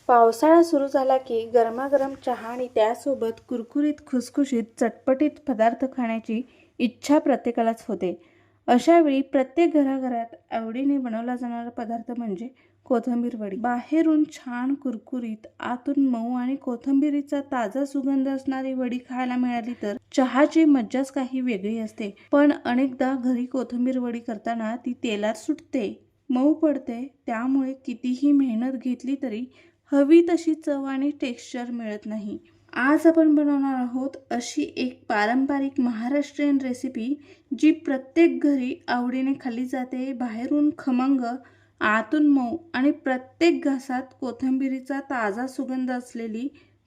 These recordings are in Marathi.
पावसाळा सुरू झाला की गरमागरम चहा आणि त्यासोबत कुरकुरीत खुसखुशीत चटपटीत पदार्थ खाण्याची इच्छा प्रत्येकालाच होते. अशावेळी प्रत्येक घराघरात आवडीने बनवला जाणारा पदार्थ म्हणजे कोथिंबीर वडी. बाहेरून छान कुरकुरीत, आतून मऊ आणि कोथिंबीरीचा ताजा सुगंध असणारी वडी खायला मिळाली तर चहाची मज्जाच काही वेगळी असते. पण अनेकदा घरी कोथिंबीर वडी करताना ती तेलात सुटते, मऊ पडते, त्यामुळे कितीही मेहनत घेतली तरी हवी तशी चव आणि टेक्स्चर मिळत नाही. आज आपण बनवणार आहोत अशी एक पारंपरिक महाराष्ट्रीयन रेसिपी जी प्रत्येक घरी आवडीने खाल्ली जाते. बाहेरून खमंग, आतून मऊ आणि प्रत्येक घासात कोथिंबीरीचा ताजा सुगंध असलेली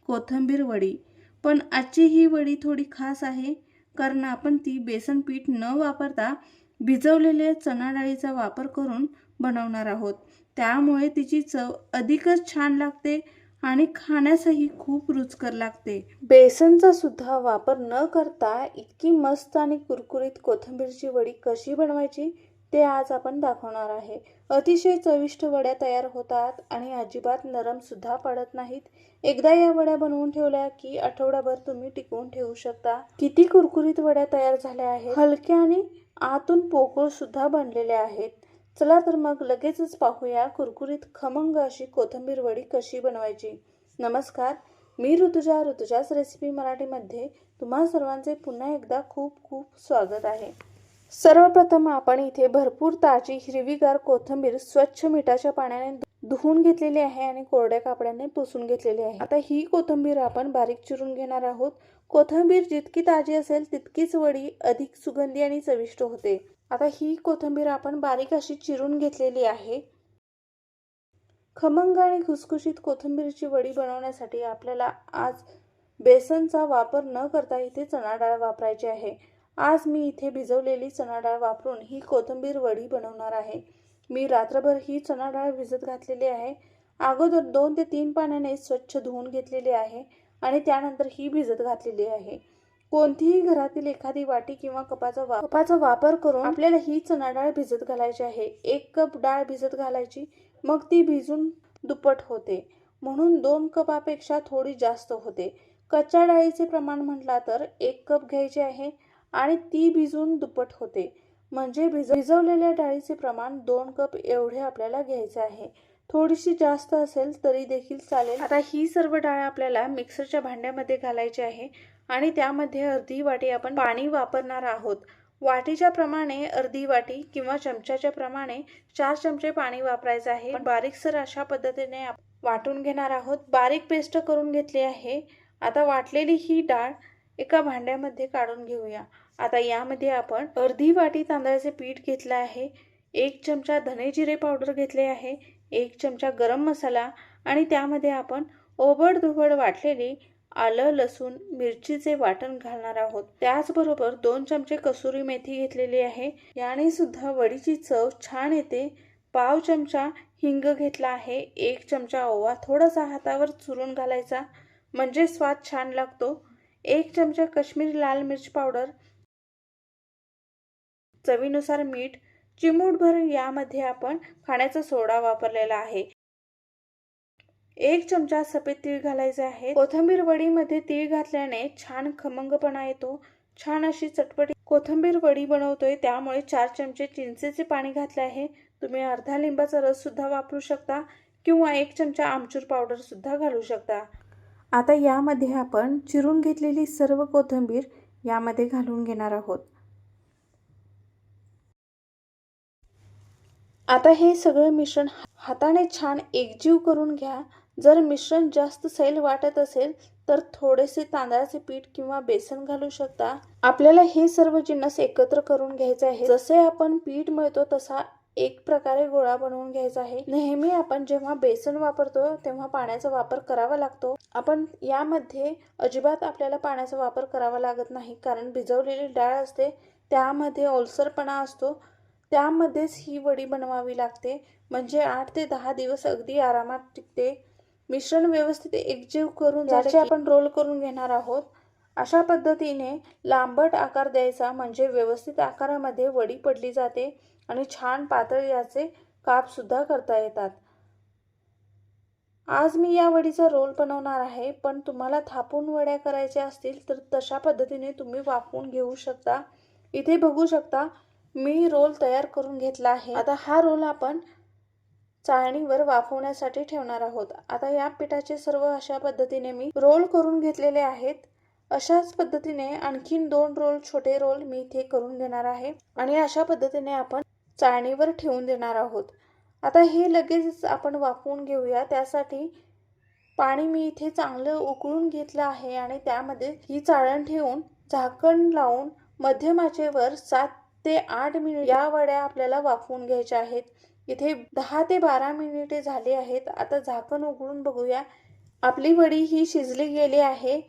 कोथिंबीर वडी. पण आजची ही वडी थोडी खास आहे, कारण आपण ती बेसन पीठ न वापरता भिजवलेल्या चणा डाळीचा वापर करून बनवणार आहोत. त्यामुळे तिची चव अधिकच छान लागते आणि खाण्यासही खूप रुचकर लागते. बेसनचा सुद्धा वापर न करता इतकी मस्त आणि कुरकुरीत कोथिंबीरची वडी कशी बनवायची ते आज आपण दाखवणार आहे. अतिशय चविष्ट वड्या तयार होतात आणि अजिबात नरम सुद्धा पडत नाहीत. एकदा या वड्या बनवून ठेवल्या की आठवडाभर तुम्ही टिकवून ठेवू शकता. किती कुरकुरीत वड्या तयार झाल्या आहेत, हलक्या आणि आतून पोकळ सुद्धा बनलेल्या आहेत. चला तर मग लगेचच पाहूया कुरकुरीत खमंग अशी कोथिंबीर वडी कशी बनवायची. नमस्कार, मी ऋतुजाच रेसिपी मराठीमध्ये तुम्हा सर्वांचे पुन्हा एकदा खूप खूप स्वागत आहे. सर्वप्रथम आपण इथे भरपूर ताजी हिरवीगार कोथिंबीर स्वच्छ मिठाच्या पाण्याने धुवून घेतलेली आहे आणि कोरड्या कापडाने पुसून घेतलेली आहे. आता ही कोथिंबीर आपण बारीक चिरून घेणार आहोत. कोथिंबीर जितकी ताजी असेल तितकीच वडी अधिक सुगंधी आणि चविष्ट होते. आता ही कोथिंबीर आपण बारीक अशी चिरून घेतलेली आहे. खमंग आणि खुसखुशीत कोथिंबीरची वडी बनवण्यासाठी आपल्याला आज बेसनचा वापर न करता इथे चणा डाळ वापरायची आहे. आज मी इथे भिजवलेली चणा डाळ वापरून ही कोथिंबीर वडी बनवणार आहे. मी रात्रभर ही चणा डाळ भिजत घातलेली आहे. अगोदर 2 ते 3 पाण्याने स्वच्छ धुवून घेतलेली आहे आणि त्यानंतर ही भिजत घातलेली आहे. कोणतीही घरातील एखादी वाटी किंवा कपाचा वापर करून आपल्याला ही चणा डाळ भिजत घालायची आहे. 1 कप डाळ भिजत घालायची, मग ती भिजून दुप्पट होते, म्हणून 2 कपापेक्षा थोडी जास्त होते. कच्च्या डाळीचे प्रमाण म्हटला तर 1 कप घ्यायचे आहे आणि ती भिजून दुप्पट होते, म्हणजे भिजवलेल्या डाळीचे प्रमाण 2 कप एवढे आपल्याला घ्यायचे आहे. थोडीशी जास्त असेल तरी देखील चालेल. आता ही सर्व डाळ आपल्याला मिक्सरच्या भांड्यामध्ये घालायची आहे आणि त्यामध्ये अर्धी वाटी आपण पाणी वापरणार आहोत. वाटीच्या प्रमाणे अर्धी वाटी किंवा चमच्याच्या प्रमाणे 4 चमचे पाणी वापरायचे आहे. बारीकसर अशा पद्धतीने वाटून घेणार आहोत. बारीक पेस्ट करून घेतली आहे. आता वाटलेली ही डाळ एका भांड्यामध्ये काढून घेऊया. आता यामध्ये आपण अर्धी वाटी तांदळाचे पीठ घेतले आहे, 1 चमचा धने जिरे पावडर घेतले आहे, 1 चमचा गरम मसाला आणि त्यामध्ये आपण ओबडधोबड वाटलेली आलं, लसूण, मिरचीचे वाटण घालणार आहोत. त्याचबरोबर 2 चमचे कसुरी मेथी घेतलेली आहे. याने सुद्धा वडीची चव छान येते. पाव चमचा हिंग घेतला आहे, 1 चमचा ओवा थोडासा हातावर चुरून घालायचा म्हणजे स्वाद छान लागतो, 1 चमचा काश्मीरी लाल मिर्च पावडर, चवीनुसार मीठ, चिमूटभर यामध्ये आपण खाण्याचा सोडा वापरलेला आहे. 1 चमचा सफेद तीळ घालायचे आहे. कोथिंबीर वडीमध्ये तीळ घातल्याने छान खमंगपणा येतो. छान अशी चटपटी कोथिंबीर वडी बनवतोय, त्यामुळे 4 चमचे चिंचेचे पाणी घातले आहे. तुम्ही अर्धा लिंबाचा रस सुद्धा वापरू शकता किंवा 1 चमचा आमचूर पावडर सुद्धा घालू शकता. आता यामध्ये आपण चिरून घेतलेली सर्व कोथिंबीर यामध्ये घालून घेणार आहोत. आता हे सगळं मिश्रण हाताने छान एकजीव करून घ्या. जर मिश्रण जास्त सैल वाटत असेल तर थोडेसे तांदळाचे पीठ किंवा बेसन घालू शकता. आपल्याला हे सर्व जिन्नस एकत्र करून घ्यायचे आहे. जसे आपण पीठ मळतो तसा एक प्रकारे गोळा बनवून घ्यायचा आहे. नेहमी आपण जेव्हा बेसन वापरतो तेव्हा पाण्याचा वापर करावा लागतो. आपण यामध्ये अजिबात आपल्याला पाण्याचा वापर करावा लागत नाही, कारण भिजवलेली डाळ असते त्यामध्ये ओलसरपणा असतो. त्यामध्येच ही वडी बनवावी लागते, म्हणजे 8 ते 10 दिवस अगदी आरामात टिकते. मिश्रण व्यवस्थित एकजीव करून ज्याचे आपण रोल करून घेणार आहोत. अशा पद्धतीने लांबट आकार द्यायचा, म्हणजे व्यवस्थित आकारामध्ये वडी पडली जाते आणि छान पातळ याचे काप सुद्धा करता येतात. आज मी या वडीचा रोल बनवणार आहे, पण तुम्हाला थापून वड्या करायच्या असतील तर तशा पद्धतीने तुम्ही वाफवून घेऊ शकता। इथे बघू शकता मी रोल तयार करून घेतला आहे। आता हा रोल आपण चाळणीवर वाफवण्यासाठी ठेवणार आहोत। आता या पिठाचे सर्व अशा पद्धतीने मी रोल करून घेतलेले आहेत। अशाच पद्धतीने आणखीन 2 रोल छोटे रोल मी इथे करून घेणार आहे आणि अशा पद्धतीने आपण चाळणीवर ठेवून देणार आहोत। आता हे लगेच आपण वाफवून घेऊया। त्यासाठी पाणी मी इथे चांगलं उकळून घेतलं आहे आणि त्यामध्ये ही चाळण ठेवून झाकण लावून मध्यम आचेवर 7 ते 8 मिनिट या वड्या आपल्याला वाफवून घ्यायच्या आहेत। इथे 10 ते 12 मिनिटे झाली आहेत। आता झाकण उघडून बघूया, आपली वडी ही शिजली गेली आहे।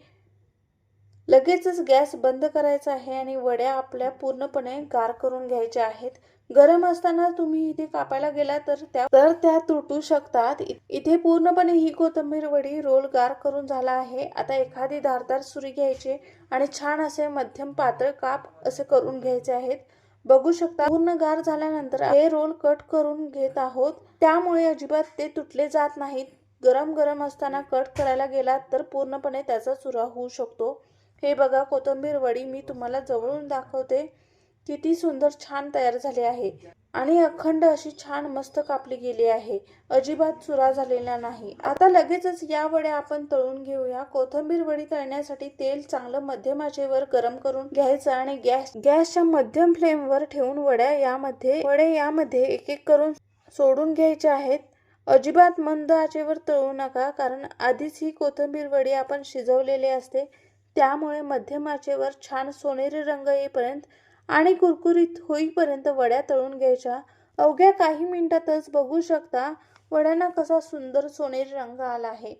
लगेचच गॅस बंद करायचा आहे आणि वड्या आपल्या पूर्णपणे गार करून घ्यायच्या आहेत। गरम असताना तुम्ही इथे कापायला गेला तर त्या तुटू शकतात। इथे पूर्णपणे ही कोथिंबीर वडी रोल गार करून झाला आहे। आता एखादी धारदार सुरी घ्यायची आणि छान असे मध्यम पातळ काप असे करून घ्यायचे आहेत। बघू शकता पूर्ण गार झाल्यानंतर हे रोल कट करून घेत आहोत, त्यामुळे अजिबात ते तुटले जात नाहीत। गरम असताना कट करायला गेलात तर पूर्णपणे त्याचा चुरा होऊ शकतो। हे बघा कोथिंबीर वडी मी तुम्हाला जवळून दाखवते, किती सुंदर छान तयार झाली आहे आणि अखंड अशी छान मस्त कापली गेली आहे, अजिबात चुरा झालेला नाही। आता लगेचच या वड्या आपण तळून घेऊया। कोथिंबीर वडी तळण्यासाठी तेल चांगलं मध्यम आचेवर गरम करून घ्यायचं आणि गॅसच्या मध्यम फ्लेमवर ठेवून वड्या यामध्ये एक एक करून सोडून घ्यायच्या आहेत। अजिबात मंद आचेवर तळू नका, कारण आधीच ही कोथिंबीर वडी आपण शिजवलेली असते, त्यामुळे मध्यम आचेवर छान सोनेरी रंग येईपर्यंत आणि कुरकुरीत होईपर्यंत वड्या तळून घ्यायच्या। अवघ्या काही मिनिटातच बघू शकता वड्यांना कसा सुंदर सोनेरी रंग आला आहे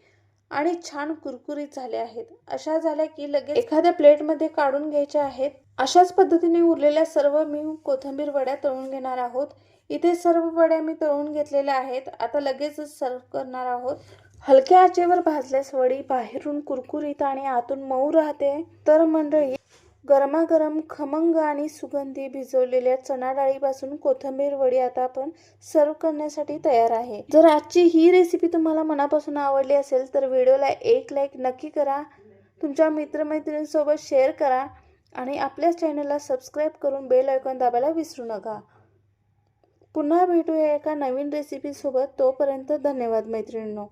आणि छान कुरकुरीत झाले आहेत। अशा झाल्या की लगेच एखाद्या प्लेटमध्ये काढून घ्यायच्या आहेत। अशाच पद्धतीने उरलेल्या सर्व मी कोथिंबीर वड्या तळून घेणार आहोत। इथे सर्व वड्या मी तळून घेतलेल्या आहेत। आता लगेचच सर्व करणार आहोत। हलक्या आचेवर भाजल्यास वडी बाहेरून कुरकुरीत आणि आतून मऊ राहते। तर मंडळी, गरमागरम खमंग आणि सुगंधी भिजवलेल्या चणा डाळीपासून कोथिंबीर वडी आता आपण सर्व करण्यासाठी तयार आहे। जर आजची ही रेसिपी तुम्हाला मनापासून आवडली असेल तर व्हिडिओला एक लाईक नक्की करा, तुमच्या मित्रमैत्रिणींसोबत शेअर करा आणि आपल्या चॅनलला सबस्क्राईब करून बेल आयकॉन दाबायला विसरू नका। पुन्हा भेटूया एका नवीन रेसिपी सोबत। तोपर्यंत धन्यवाद मैत्रिणींनो।